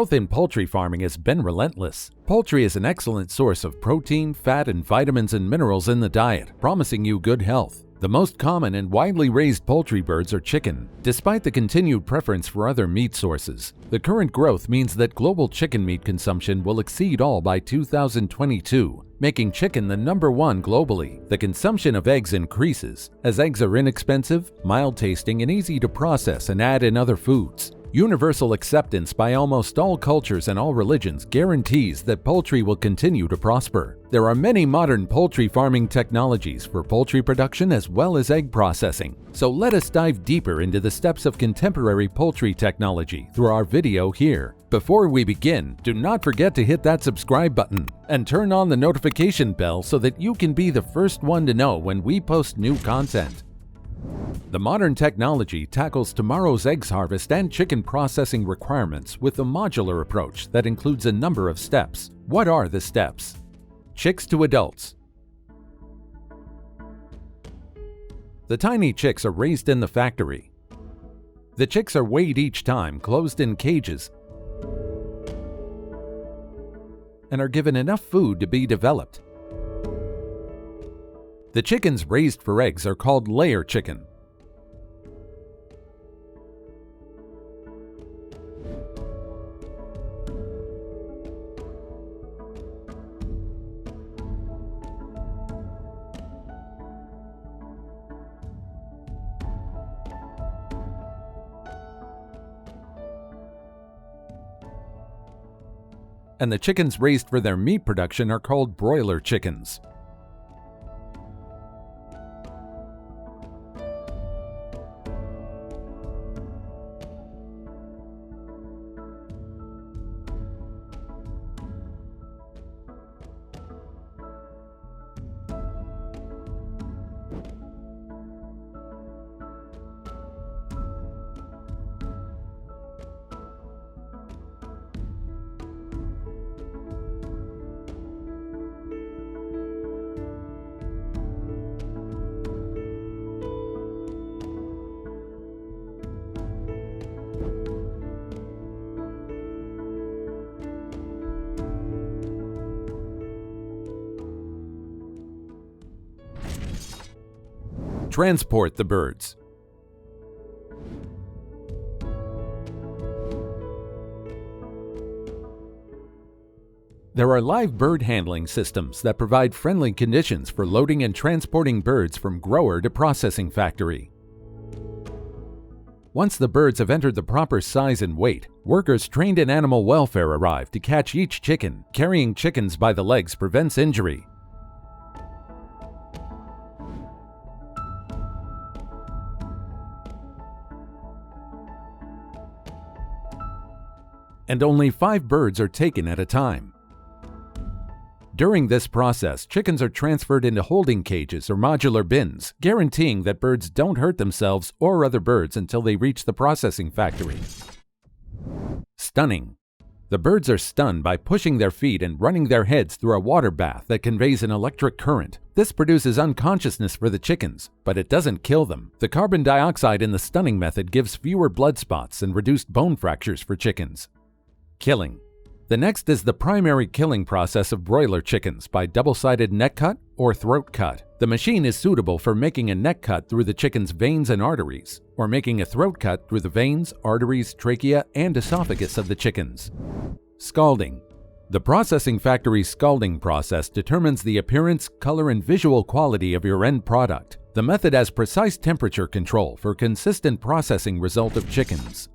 Growth in poultry farming has been relentless. Poultry is an excellent source of protein, fat, and vitamins and minerals in the diet, promising you good health. The most common and widely raised poultry birds are chicken. Despite the continued preference for other meat sources, the current growth means that global chicken meat consumption will exceed all by 2022, making chicken the #1 globally. The consumption of eggs increases, as eggs are inexpensive, mild-tasting, and easy to process and add in other foods. Universal acceptance by almost all cultures and all religions guarantees that poultry will continue to prosper. There are many modern poultry farming technologies for poultry production as well as egg processing. So let us dive deeper into the steps of contemporary poultry technology through our video here. Before we begin, do not forget to hit that subscribe button and turn on the notification bell so that you can be the first one to know when we post new content. The modern technology tackles tomorrow's eggs harvest and chicken processing requirements with a modular approach that includes a number of steps. What are the steps? Chicks to adults. The tiny chicks are raised in the factory. The chicks are weighed each time, closed in cages, and are given enough food to be developed. The chickens raised for eggs are called layer chicken. And the chickens raised for their meat production are called broiler chickens. Transport the birds. There are live bird handling systems that provide friendly conditions for loading and transporting birds from grower to processing factory. Once the birds have entered the proper size and weight, workers trained in animal welfare arrive to catch each chicken. Carrying chickens by the legs prevents injury. And only 5 birds are taken at a time. During this process, chickens are transferred into holding cages or modular bins, guaranteeing that birds don't hurt themselves or other birds until they reach the processing factory. Stunning. The birds are stunned by pushing their feet and running their heads through a water bath that conveys an electric current. This produces unconsciousness for the chickens, but it doesn't kill them. The carbon dioxide in the stunning method gives fewer blood spots and reduced bone fractures for chickens. Killing. The next is the primary killing process of broiler chickens by double-sided neck cut or throat cut. The machine is suitable for making a neck cut through the chicken's veins and arteries, or making a throat cut through the veins, arteries, trachea, and esophagus of the chickens. Scalding. The processing factory's scalding process determines the appearance, color, and visual quality of your end product. The method has precise temperature control for consistent processing result of chickens.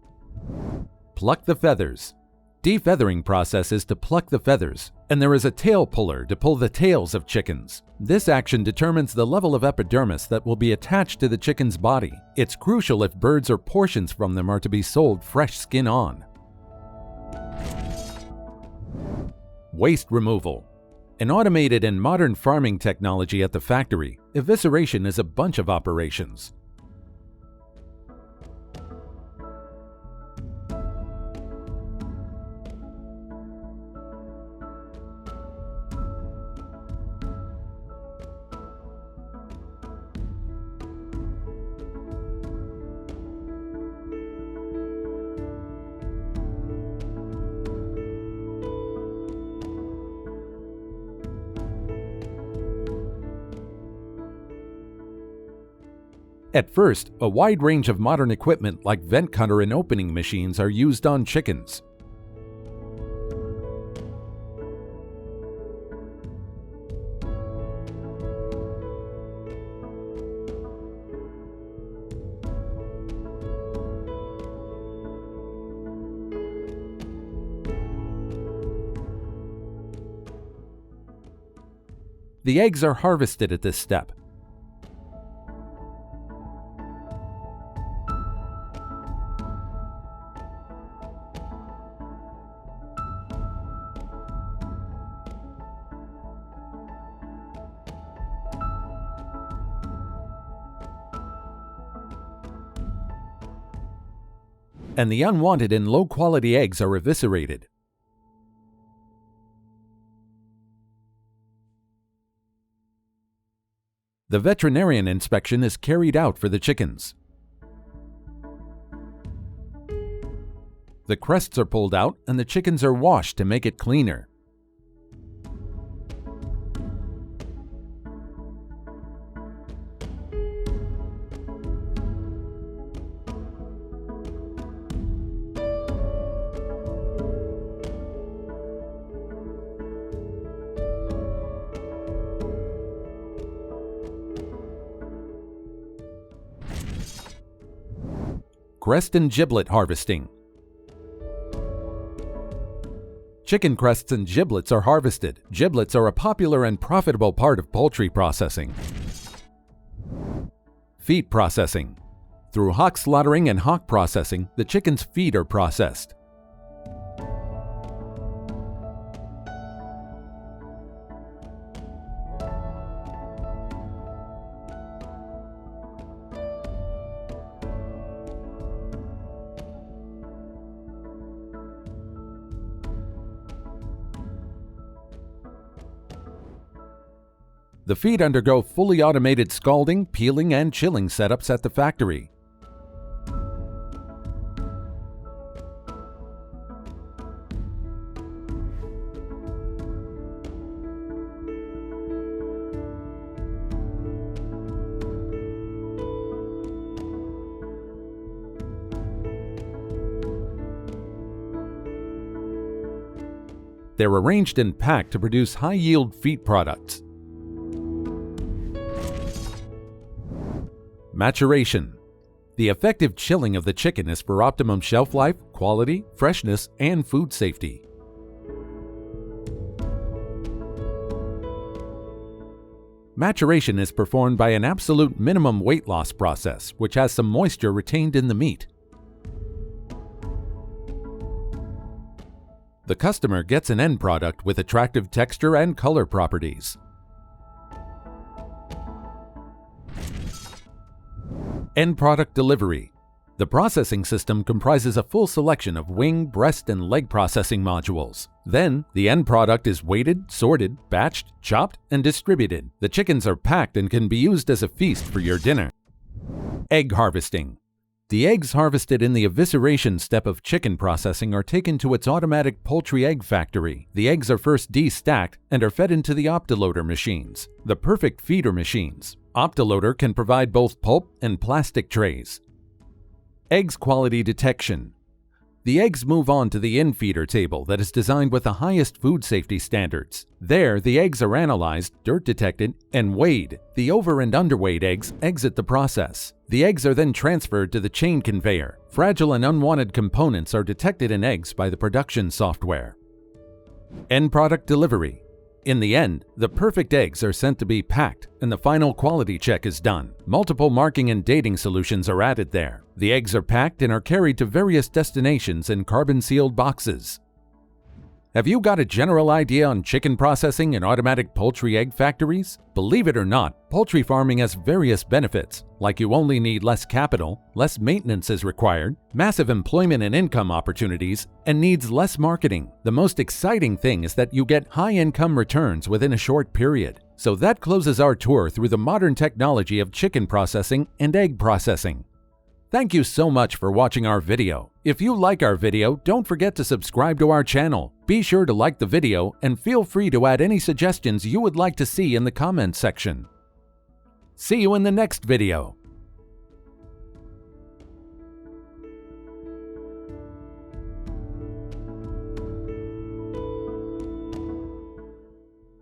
Pluck the feathers. Defeathering process is to pluck the feathers, and there is a tail puller to pull the tails of chickens. This action determines the level of epidermis that will be attached to the chicken's body. It's crucial if birds or portions from them are to be sold fresh skin on. Waste removal. An automated and modern farming technology at the factory, evisceration is a bunch of operations. At first, a wide range of modern equipment like vent cutter and opening machines are used on chickens. The eggs are harvested at this step. And the unwanted and low-quality eggs are eviscerated. The veterinarian inspection is carried out for the chickens. The crests are pulled out and the chickens are washed to make it cleaner. Crest and giblet harvesting. Chicken crests and giblets are harvested. Giblets are a popular and profitable part of poultry processing. Feet processing. Through hock slaughtering and hock processing, the chicken's feet are processed. The feet undergo fully automated scalding, peeling, and chilling setups at the factory. They're arranged and packed to produce high-yield feet products. Maturation. The effective chilling of the chicken is for optimum shelf life, quality, freshness, and food safety. Maturation is performed by an absolute minimum weight loss process, which has some moisture retained in the meat. The customer gets an end product with attractive texture and color properties. End product delivery. The processing system comprises a full selection of wing, breast, and leg processing modules. Then, the end product is weighted, sorted, batched, chopped, and distributed. The chickens are packed and can be used as a feast for your dinner. Egg harvesting. The eggs harvested in the evisceration step of chicken processing are taken to its automatic poultry egg factory. The eggs are first destacked and are fed into the optiloader machines, the perfect feeder machines. Optiloader can provide both pulp and plastic trays. Eggs quality detection. The eggs move on to the in-feeder table that is designed with the highest food safety standards. There, the eggs are analyzed, dirt detected, and weighed. The over- and underweight eggs exit the process. The eggs are then transferred to the chain conveyor. Fragile and unwanted components are detected in eggs by the production software. End product delivery. In the end, the perfect eggs are sent to be packed and the final quality check is done. Multiple marking and dating solutions are added there. The eggs are packed and are carried to various destinations in carbon-sealed boxes. Have you got a general idea on chicken processing and automatic poultry egg factories? Believe it or not, poultry farming has various benefits, like you only need less capital, less maintenance is required, massive employment and income opportunities, and needs less marketing. The most exciting thing is that you get high income returns within a short period. So that closes our tour through the modern technology of chicken processing and egg processing. Thank you so much for watching our video. If you like our video, don't forget to subscribe to our channel. Be sure to like the video and feel free to add any suggestions you would like to see in the comments section. See you in the next video.